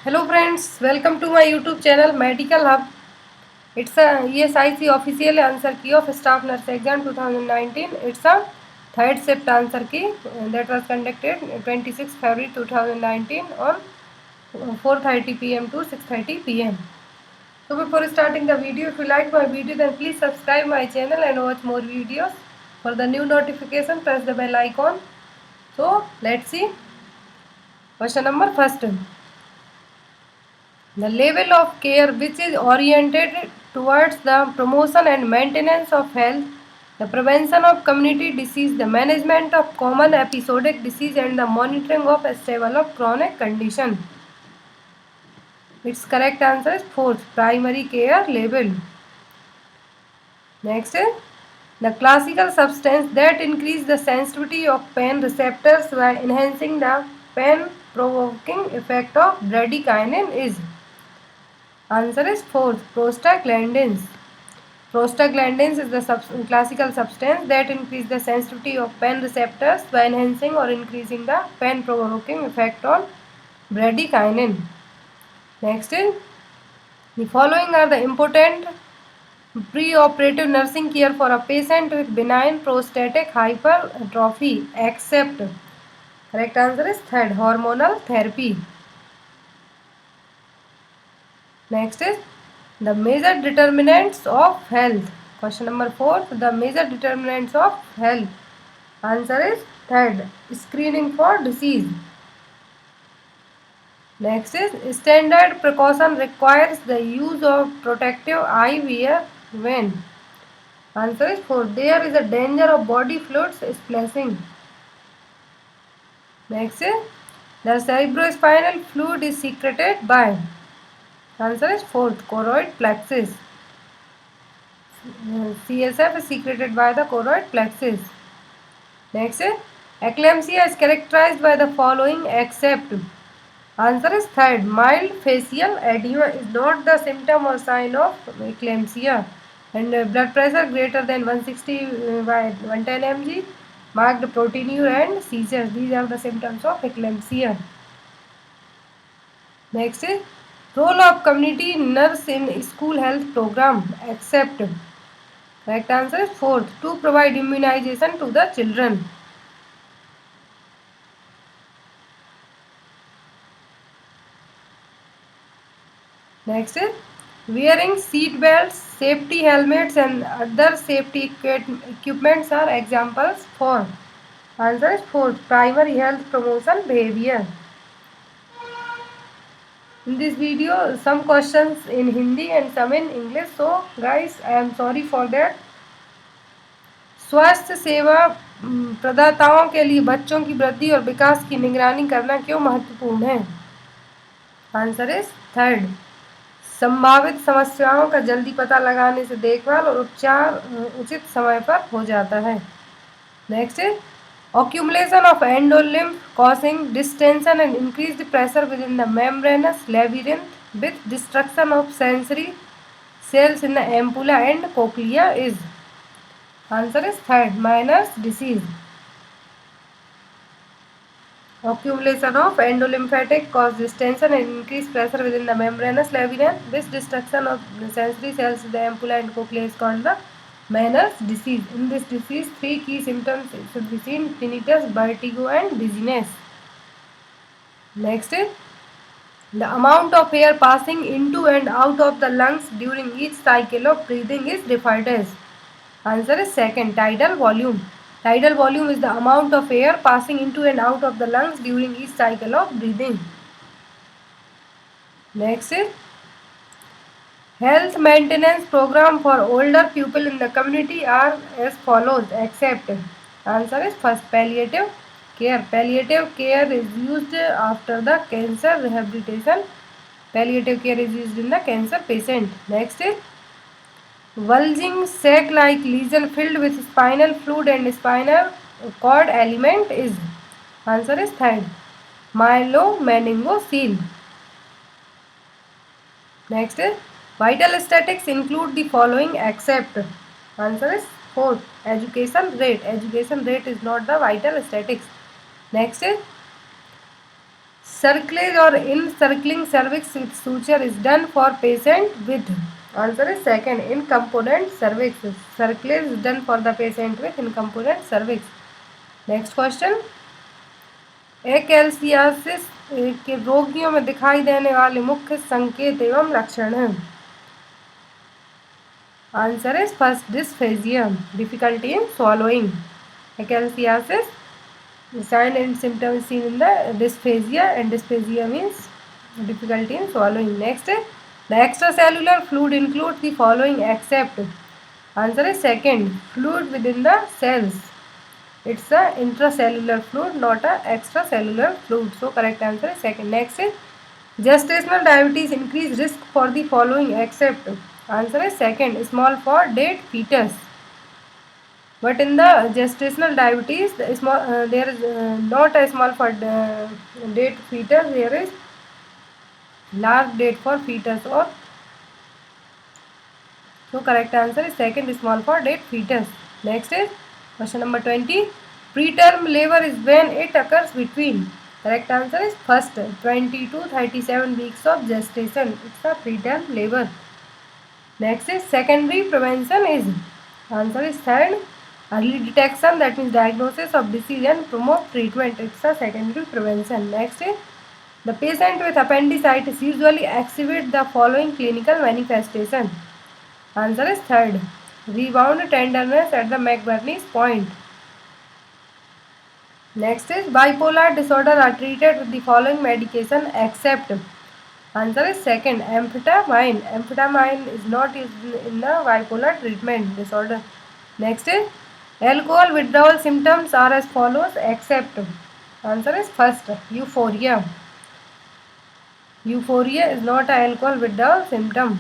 Hello friends, welcome to my YouTube channel medical hub. It's a ESIC official answer key of staff nurse exam 2019। It's a third shift answer key that was conducted 26 February 2019 on 4:30 PM to 6:30 PM. So before starting the video, if you like my video then please subscribe my channel and watch more videos. For the new notification press the bell icon. So let's see question number first. The level of care which is oriented towards the promotion and maintenance of health, the prevention of community disease, the management of common episodic disease and the monitoring of stable of chronic condition. Its correct answer is fourth, primary care level. Next is the classical substance that increase the sensitivity of pain receptors by enhancing the pain provoking effect of bradykinin is. Answer is fourth, prostaglandins. Prostaglandins is the classical substance that increase the sensitivity of pain receptors by enhancing or increasing the pain-provoking effect on bradykinin. Next is the following are the important pre-operative nursing care for a patient with benign prostatic hypertrophy except. Correct answer is third, hormonal therapy. Next is the major determinants of health. Question number 4. The major determinants of health. Answer is third, screening for disease. Next is standard precaution requires the use of protective eyewear when. Answer is 4. There is a danger of body fluids splashing. Next is the cerebrospinal fluid is secreted by. Answer is 4th, choroid plexus. CSF is secreted by the choroid plexus. Next, eclampsia is characterized by the following except. Answer is third, mild facial edema is not the symptom or sign of eclampsia. And blood pressure greater than 160 by 110 mg, marked proteinuria and seizures. These are the symptoms of eclampsia. Next is role of community nurse in school health program except. Correct answer is fourth, to provide immunization to the children. Next is wearing seat belts, safety helmets and other safety equipments are examples for. Answer is fourth, primary health promotion behavior. In this video some questions in Hindi and some in English, so guys I am sorry for that. स्वास्थ्य सेवा प्रदाताओं के लिए बच्चों की वृद्धि और विकास की निगरानी करना क्यों महत्वपूर्ण है? आंसर इज थर्ड, संभावित समस्याओं का जल्दी पता लगाने से देखभाल और उपचार उचित समय पर हो जाता है. Next is accumulation of endolymph causing distension and increased pressure within the membranous labyrinth with destruction of sensory cells in the ampulla and cochlea is. Answer is third, Meniere's disease. Accumulation of endolymphatic cause distension and increased pressure within the membranous labyrinth. This destruction of the sensory cells in the ampulla and cochlea is called the Meniere's disease. In this disease, three key symptoms should be seen: tinnitus, vertigo, and dizziness. Next is the amount of air passing into and out of the lungs during each cycle of breathing is referred as. Answer is second, tidal volume. Tidal volume is the amount of air passing into and out of the lungs during each cycle of breathing. Next is health maintenance program for older people in the community are as follows except. Answer is first, palliative care. Palliative care is used after the cancer rehabilitation. Palliative care is used in the cancer patient. Next is bulging sac-like lesion filled with spinal fluid and spinal cord element is. Answer is third, myelomeningocele. Next is vital statics include the following except. Answer is fourth, education rate. Education rate is not the vital statics. Next is Circlage or encircling cervix with suture is done for patient with. Answer is second, incomponent cervix. Circlage is done for the patient with incomponent cervix. Next question. एक्सेल्सियासिस के रोगियों में दिखाई देने वाले मुख्य संकेत एवं लक्षण हैं. Answer is first, dysphagia, difficulty in swallowing. Acalciasis, the sign and symptoms seen in the dysphagia, and dysphagia means difficulty in swallowing. Next, the extracellular fluid includes the following except. Answer is second, fluid within the cells. It's a intracellular fluid, not a extracellular fluid. So correct answer is second. Next is gestational diabetes increase risk for the following except. Answer is second, small for dead fetus. But in the gestational diabetes, there is not a small for dead fetus. There is large dead for fetus. Or so correct answer is second, small for dead fetus. Next is question number 20. Preterm labor is when it occurs between. Correct answer is first, 20 to 37 weeks of gestation. It's a preterm labor. Next is secondary prevention is. Answer is third, early detection, that means diagnosis of disease and promote treatment. It's a secondary prevention. Next is the patient with appendicitis usually exhibit the following clinical manifestation. Answer is third, rebound tenderness at the McBurney's point. Next is bipolar disorder are treated with the following medication except. Answer is second, amphetamine. Amphetamine is not used in the bipolar treatment disorder. Next is alcohol withdrawal symptoms are as follows except. Answer is first, euphoria. Euphoria is not an alcohol withdrawal symptom.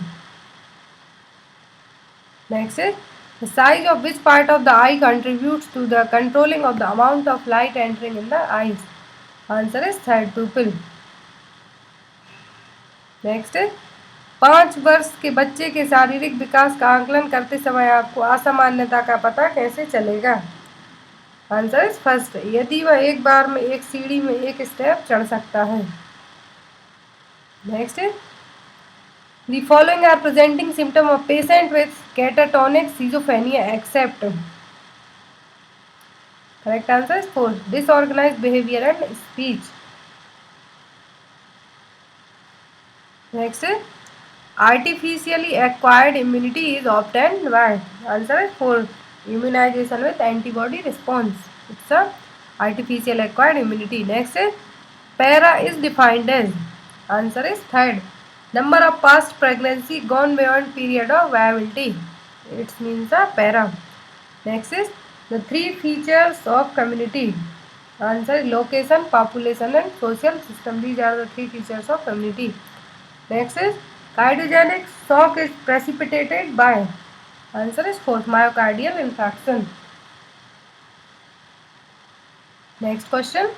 Next is the size of which part of the eye contributes to the controlling of the amount of light entering in the eyes. Answer is third, pupil. Next, 5 वर्ष के बच्चे के शारीरिक विकास का आकलन करते समय आपको असामान्यता का पता कैसे चलेगा? आंसर इज फर्स्ट, यदि वह एक बार में एक सीढ़ी में एक स्टेप चढ़ सकता है. Next, the following are presenting symptom of patient with catatonic schizophrenia except. Correct answer is fourth, disorganised behaviour and speech. Next, artificially acquired immunity is obtained by. Answer is fourth, immunization with antibody response. It's a artificial acquired immunity. Next, para is defined as. Answer is third, number of past pregnancy gone beyond period of viability. It means a para. Next is the 3 features of community. Answer is location, population and social system. These are the 3 features of community. Next is cardiogenic shock is precipitated by. Answer is fourth, myocardial infarction. Next question,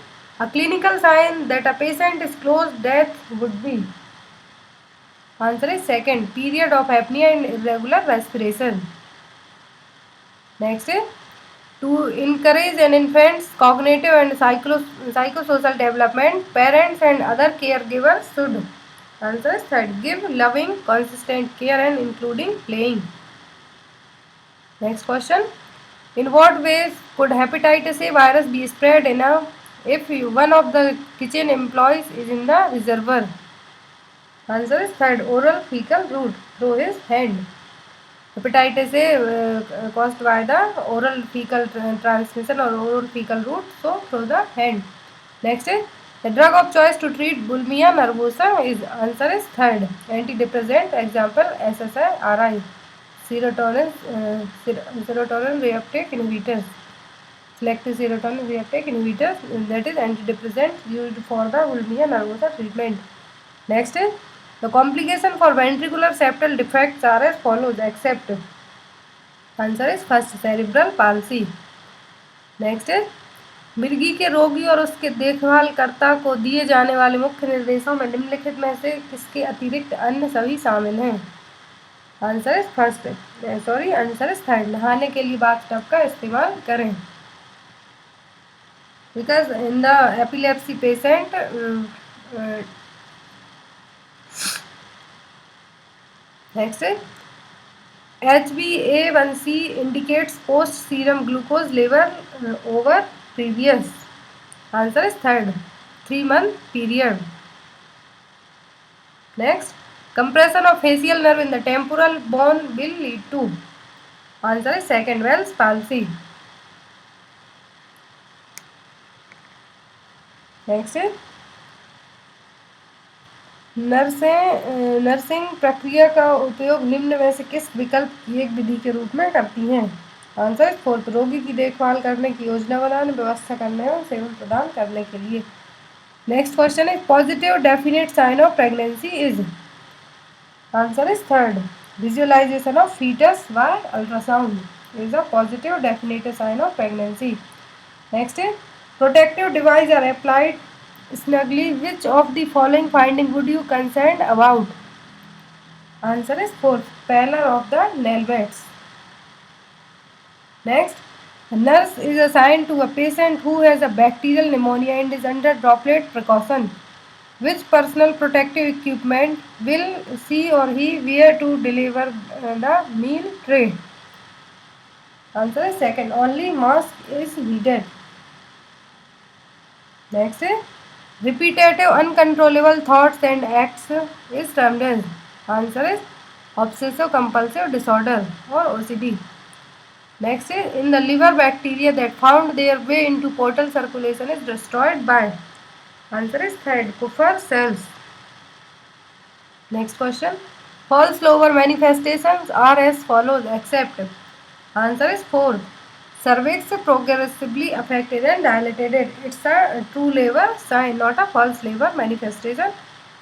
a clinical sign that a patient is close death would be. Answer is second, period of apnea and irregular respiration. Next is to encourage an infant's cognitive and psychosocial development, parents and other caregivers should. Answer is third, give loving, consistent care and including playing. Next question, in what ways could hepatitis A virus be spread if one of the kitchen employees is in the reservoir? Answer is third, oral fecal route, through his hand. Hepatitis A caused by the oral fecal transmission or oral fecal route, so through the hand. Next is the drug of choice to treat bulimia nervosa is. Answer is third, antidepressant. Example SSRI, serotonin reuptake inhibitors, selective serotonin reuptake inhibitors, that is antidepressant used for the bulimia nervosa treatment. Next is the complication for ventricular septal defects are as follows except. Answer is first, cerebral palsy. Next is मिर्गी के रोगी और उसके देखभालकर्ता को दिए जाने वाले मुख्य निर्देशों में निम्नलिखित में से किसके अतिरिक्त अन्य सभी शामिल हैं? Answer is first, answer is third, नहाने के लिए बाथटब का इस्तेमाल करें. Because in the epilepsy patient next is HbA1c indicates post serum glucose level over previous. Answer is third, 3-month period. Next, compression of facial nerve in the temporal bone will lead to. Answer is second, Wells palsy. Next nursing प्रक्रिया का उपयोग निम्न में से किस विकल्प की एक विधि के रूप में करती हैं? आंसर फोर्थ, रोगी की देखभाल करने की योजना बनाने, व्यवस्था करने और सेवा प्रदान करने के लिए. नेक्स्ट क्वेश्चन है positive definite sign of pregnancy is. Answer is third, visualisation of foetus by ultrasound is a positive definite sign of pregnancy. Next है protective device are applied snugly. Which of the following finding would you concerned about? Answer is fourth, pallor of the nail beds. Next, a nurse is assigned to a patient who has a bacterial pneumonia and is under droplet precaution. Which personal protective equipment will she or he wear to deliver the meal tray? Answer is second, only mask is needed. Next, repetitive uncontrollable thoughts and acts is termed as. Answer is obsessive compulsive disorder or OCD. Next, in the liver, bacteria that found their way into portal circulation is destroyed by. Answer is third, Kupffer cells. Next question, false lobar manifestations are as follows except. Answer is fourth, cervix progressively affected and dilated. It's a true labor sign, not a false labor manifestation.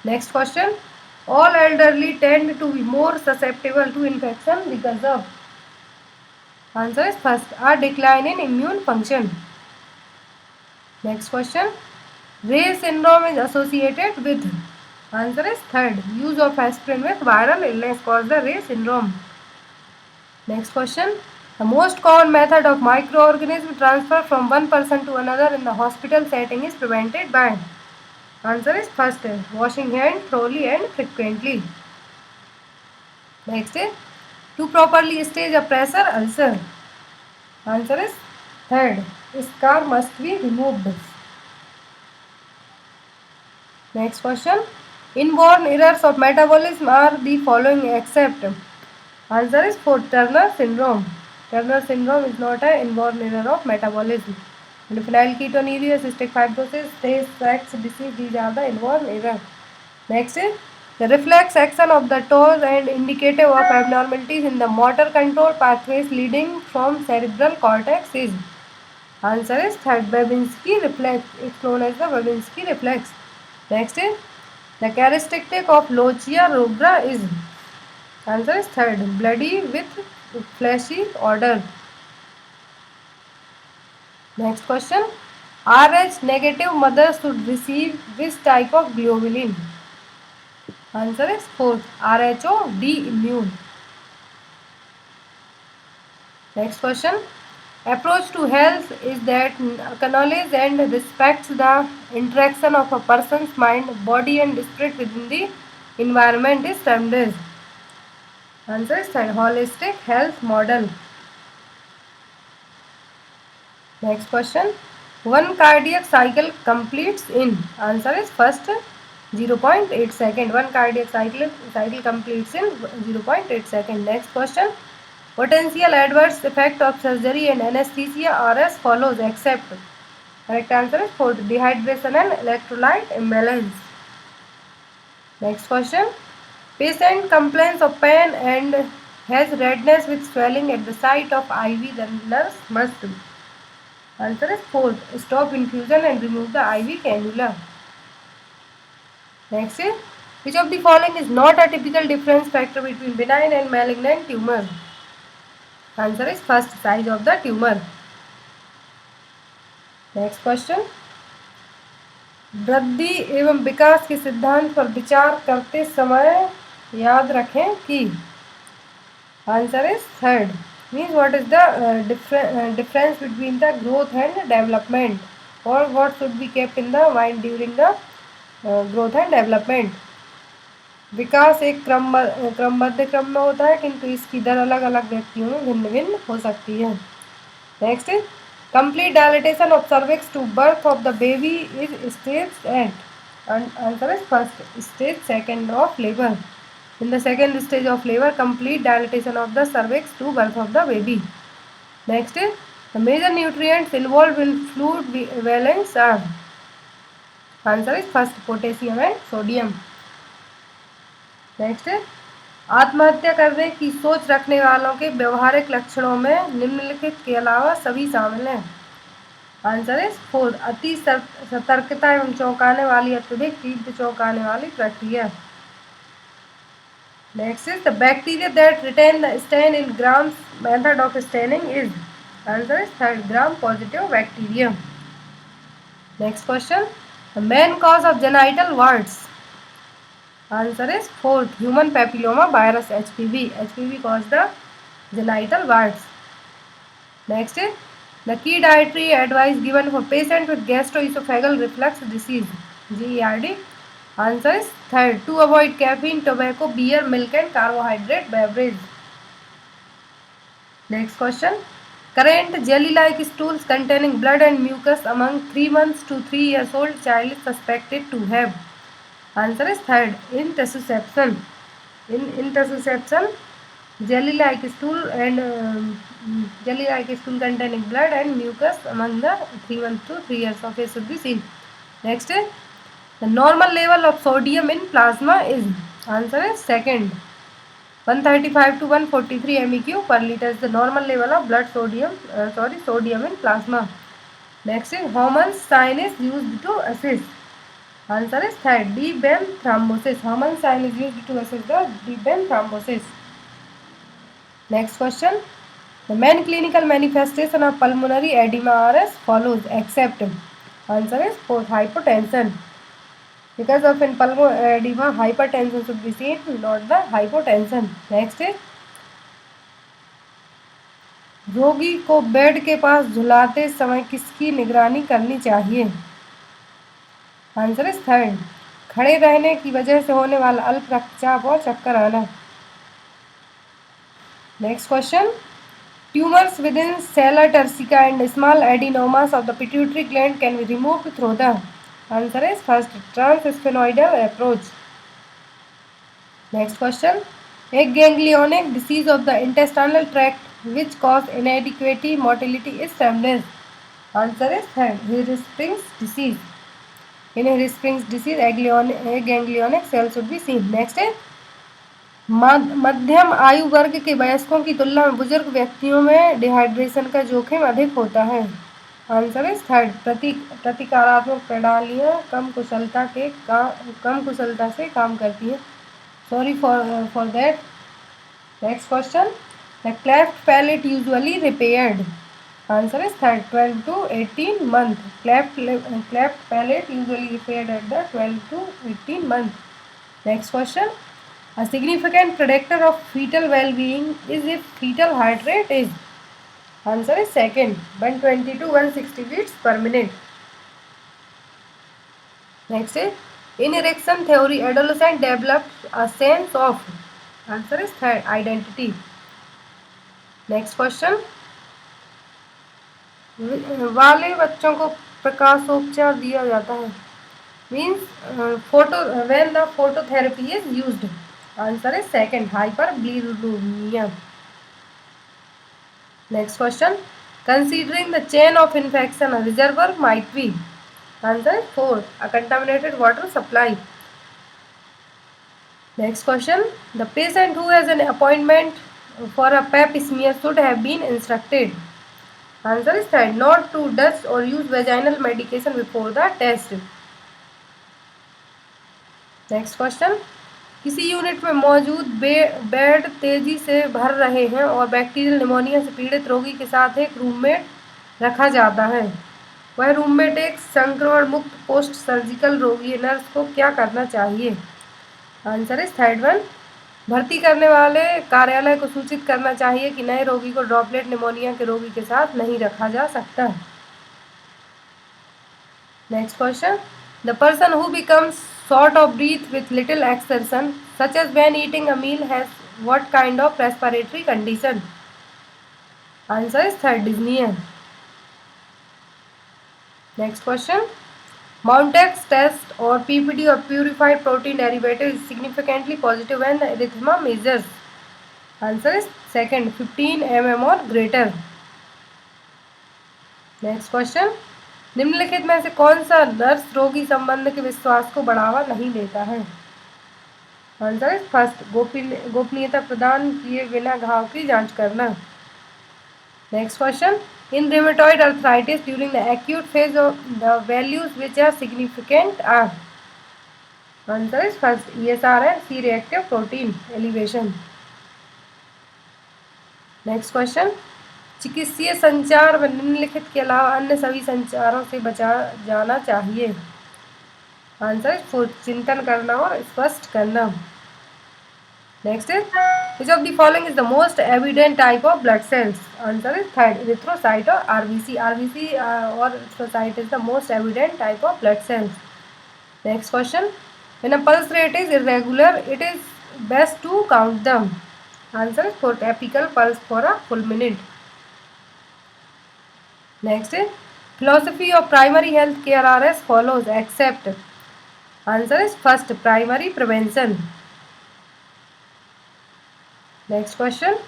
Next question, all elderly tend to be more susceptible to infection because of. Answer is first, a decline in immune function. Next question, Reye syndrome is associated with. Answer is third, use of aspirin with viral illness causes the Reye syndrome. Next question, the most common method of microorganism transfer from one person to another in the hospital setting is prevented by. Answer is first, washing hands thoroughly and frequently. Next, to properly stage a pressure ulcer. Answer is third, scar must be removed. Next question, inborn errors of metabolism are the following except. Answer is fourth, Turner syndrome. Turner syndrome is not an inborn error of metabolism. And phenylketonuria, cystic fibrosis, Tay Sachs disease, these are the inborn error. Next is the reflex action of the toes and indicative of abnormalities in the motor control pathways leading from cerebral cortex is. Answer is third, Babinski reflex. It's known as the Babinski reflex. Next is the characteristic of Lochia rubra is. Answer is third, bloody with fleshy odor. Next question, Rh negative mothers should receive which type of globulin? Answer is fourth, Rho D immune. Next question, approach to health is that acknowledges and respects the interaction of a person's mind, body and spirit within the environment is termed as. Answer is third, holistic health model. Next question, one cardiac cycle completes in. Answer is first, 0.8 second. One cardiac cycle completes in 0.8 second. Next question, potential adverse effect of surgery and anesthesia are as follows except. Correct answer is fourth, dehydration and electrolyte imbalance. Next question, patient complains of pain and has redness with swelling at the site of IV. The nurse must. Answer is fourth, stop infusion and remove the IV cannula. Next is, which of the following is not a typical difference factor between benign and malignant tumor? Answer is first, size of the tumor. Next question, वृद्धि एवं विकास के सिद्धांत पर विचार करते समय याद रखें कि. Answer is third, means what is the difference between the growth and development और what should be kept in the mind during the growth and development. विकास एक क्रमबद्ध क्रम में होता है, किंतु इसकी दर अलग अलग व्यक्तियों में भिन्न भिन्न हो सकती है। Next, complete dilatation of cervix to birth of the baby is stage at. Answer is first stage second of labour. In the second stage of labor, complete dilatation of the cervix to birth of the baby. Next is the major nutrients involved in fluid valence are. Answer is first potassium and sodium. Next is आत्महत्या करने की सोच रखने वालों के व्यवहारिक लक्षणों में निम्नलिखित के अलावा सभी शामिल हैं। आंसर इज फोर अति सतर्कता एवं चौंकाने वाली अत्यधिक तीव्र चौंकाने वाली प्रक्रिया। Next is the bacteria that retain the stain in Gram's method of staining is. Answer is third gram positive bacteria. Next question, the main cause of genital warts. Answer is fourth human papilloma virus HPV. HPV cause the genital warts. Next is the key dietary advice given for patient with gastroesophageal reflux disease GERD. Answer is third to avoid caffeine, tobacco, beer, milk and carbohydrate beverage. Next question, current jelly-like stools containing blood and mucus among 3 months to 3 years old child is suspected to have. Answer is third intussusception. In intussusception, jelly-like stool containing blood and mucus among the 3 months to 3 years of age should be seen. Next is the normal level of sodium in plasma is. Answer is second 135 to 143 MEq per liter is the normal level of blood sodium in plasma. Next is Homan's sign is used to assess. Answer is third deep vein thrombosis. Homan's sign is used to assess the deep vein thrombosis. Next question, the main clinical manifestation of pulmonary edema are as follows except. Answer is fourth hypotension. Because of in pulmonary edema, hypertension should be seen, not the hypotension. Next is रोगी को bed के पास झुलाते समय किसकी निगरानी करनी चाहिए? Answer is third खड़े रहने की वजह से होने वाला अल्प रक्तचाप और चक्कर आना। Next question, tumours with in seller turcica and small adenomas of the pituitary gland can be removed through the. Answer is first transsphenoidal approach. Next question, a ganglionic disease of the intestinal tract which cause inadequate motility is termed. Answer is third Hirschsprung's disease. In Hirschsprung's disease, a ganglionic cell should be seen. Next is मध्यम आयु वर्ग के वयस्कों की तुलना में बुजुर्ग व्यक्तियों में डिहाइड्रेशन का जोखिम अधिक होता है। आंसर इज थर्ड प्रतिकारात्मक प्रणालियाँ कम कुशलता से काम करती हैं। Sorry for that. Next question, the cleft palate usually repaired. Answer is third 12 to 18 month. Cleft palate usually repaired at the 12 to 18 month. Next question, a significant predictor of fetal well-being is if fetal heart rate is. Answer is second 120 to 160 beats per minute. Next is in erection theory, adolescent develops a sense of. Answer is third identity. Next question, वाले बच्चों को प्रकाशोपचार दिया जाता है means when the phototherapy is used. Answer is second hyperbilirubinemia. Next question, considering the chain of infection, a reservoir might be. Answer is fourth a contaminated water supply. Next question, the patient who has an appointment for a pap smear should have been instructed. Answer is third not to touch or use vaginal medication before the test. Next question, किसी unit में मौजूद bed तेजी से भर रहे हैं और bacterial pneumonia से पीड़ित रोगी के साथ एक रूममेट रखा जाता है। वह रूममेट एक संक्रमण मुक्त पोस्ट सर्जिकल रोगी नर्स को क्या करना चाहिए? आंसर इज थर्ड वन भर्ती करने वाले कार्यालय को सूचित करना चाहिए कि नए रोगी को ड्रॉपलेट निमोनिया के रोगी के साथ नहीं रखा जा सकता। Next question, The person who becomes short of breath with little exertion, such as when eating a meal, has what kind of respiratory condition? Answer is third, dyspnea. Next question. Mountax test or PPD or purified protein derivative is significantly positive when the erythema measures. Answer is second, 15 mm or greater. Next question. निम्नलिखित में से कौन सा nurse रोगी संबंध के विश्वास को बढ़ावा नहीं देता है? आंसर इज फर्स्ट, गोपनीयता प्रदान किए बिना घाव की जांच करना. Next question. In rheumatoid arthritis during the acute phase of the values which are significant are. Answer is first, ESR and C reactive protein elevation. Next question. चिकित्सीय संचार व निम्नलिखित के अलावा अन्य सभी संचारों से बचा जाना चाहिए. आंसर इज फोर्थ, चिंतन करना और स्पष्ट करना. Next is which of the following is the most evident type of blood cells? Answer is third, erythrocyte or RBC. RBC or erythrocyte is the most evident type of blood cells. Next question. When a pulse rate is irregular, it is best to count them. Answer is fourth, apical pulse for a full minute. Next is philosophy of primary health care are as follows except. Answer is first, primary prevention. Next question.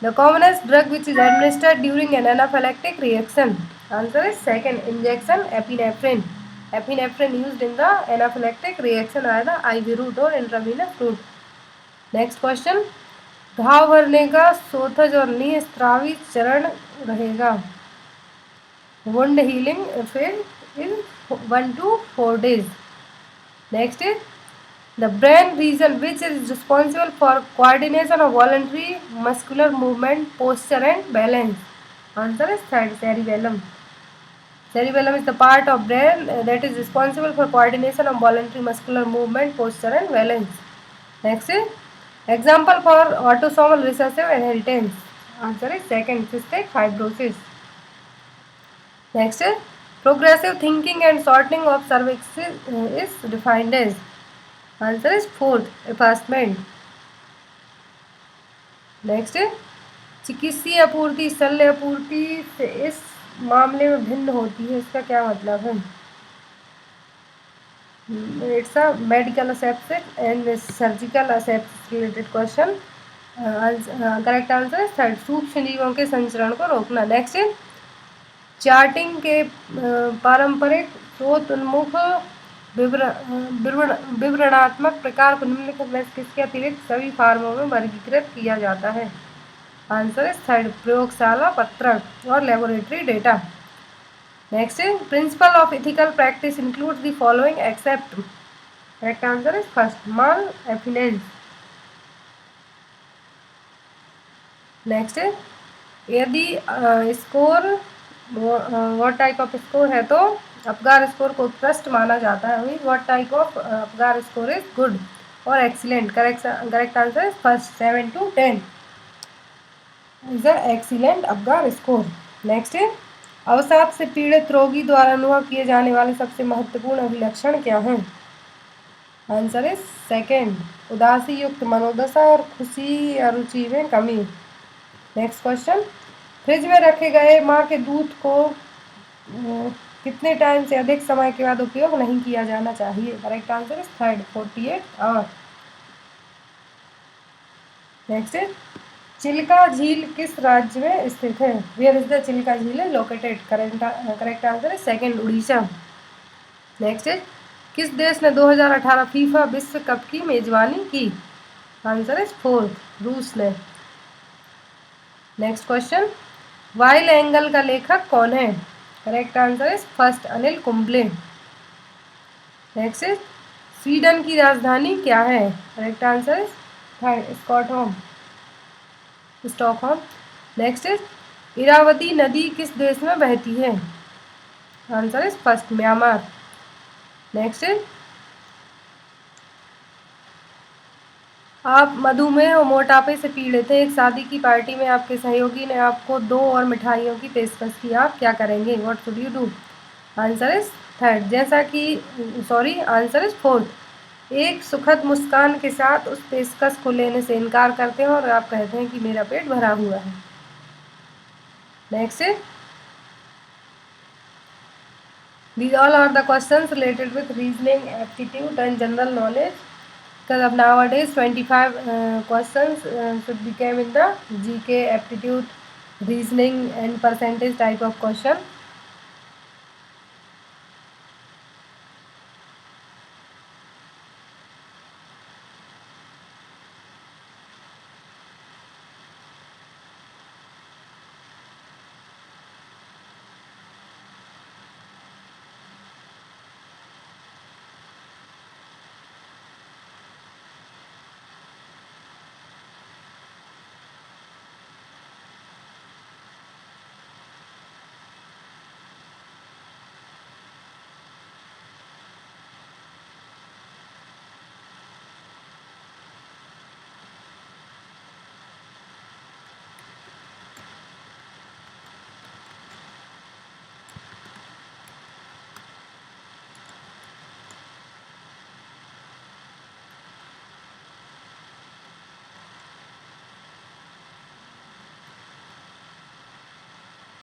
The commonest drug which is administered during an anaphylactic reaction. Answer is second, injection epinephrine. Epinephrine used in the anaphylactic reaction are the IV route or intravenous route. Next question. घाव भरने का सोथज और निस्त्रावी चरण रहेगा. Wound healing phase in 1 to 4 days. Next is the brain region which is responsible for coordination of voluntary muscular movement, posture and balance. Answer is third, cerebellum. Cerebellum is the part of brain that is responsible for coordination of voluntary muscular movement, posture and balance. Next is example for autosomal recessive inheritance. Answer is second, cystic fibrosis. Next is progressive thinking and shortening of cervix is defined as. Answer is fourth, effacement. Next is चिकित्सीय आपूर्ति शल्य आपूर्ति से इस मामले में भिन्न होती है. इसका क्या मतलब है? It's a medical asepsis and surgical asepsis related question. Correct answer है थर्ड, सूक्ष्म जीवों के संचरण को रोकना. नेक्स्ट है चार्टिंग के पारंपरिक स्रोत उन्मुख विवरणात्मक प्रकार को निम्नलिखित में किसके अतिरिक्त सभी फार्मों में वर्गीकृत किया जाता है? आंसर इज थर्ड, प्रयोगशाला पत्रक और laboratory data. Next is principle of ethical practice includes the following except. Correct answer is first, maleficence. Next is यदि score what type of score है तो अपगार स्कोर को उत्कृष्ट माना जाता है. What type of Apgar score is good और excellent. Correct answer is first, 7 to 10 is a excellent Apgar score. Next है अवसाद से पीड़ित रोगी द्वारा अनुभव किए जाने वाले सबसे महत्वपूर्ण अभिलक्षण क्या हैं? आंसर इज सेकेंड, उदासी युक्त मनोदशा और खुशी या रुचि में कमी. Next question. फ्रिज में रखे गए माँ के दूध को कितने टाइम से अधिक समय के बाद उपयोग नहीं किया जाना चाहिए? Correct answer is third, 48 hour. Next is Chilka झील किस राज्य में स्थित है? वेयर इज द चिल्का झील is located? Correct answer is second, Orissa. Next is किस देश ने 2018 फीफा विश्व कप की मेजबानी की? आंसर इज फोर्थ, रूस ने. Next question. वाइल एंगल का लेखक कौन है? Correct answer is first, Anil Kumble. Next is Sweden की राजधानी क्या है? Correct answer is third, Stockholm. Next is Irrawaddy नदी किस देश में बहती है? Answer is first, Myanmar. Next is आप मधुमेह और मोटापे से पीड़ित हैं. एक शादी की पार्टी में आपके सहयोगी ने आपको 2 और मिठाइयों की पेशकश की. आप क्या करेंगे? What should you do? Answer is third, जैसा कि सॉरी आंसर इज फोर्थ। एक सुखद मुस्कान के साथ उस पेशकश को लेने से इनकार करते हैं और आप कहते हैं कि मेरा पेट भरा हुआ है। Next, these all are the questions related with reasoning, aptitude and general knowledge. Because of nowadays 25 questions should become in the GK, aptitude, reasoning and percentage type of question.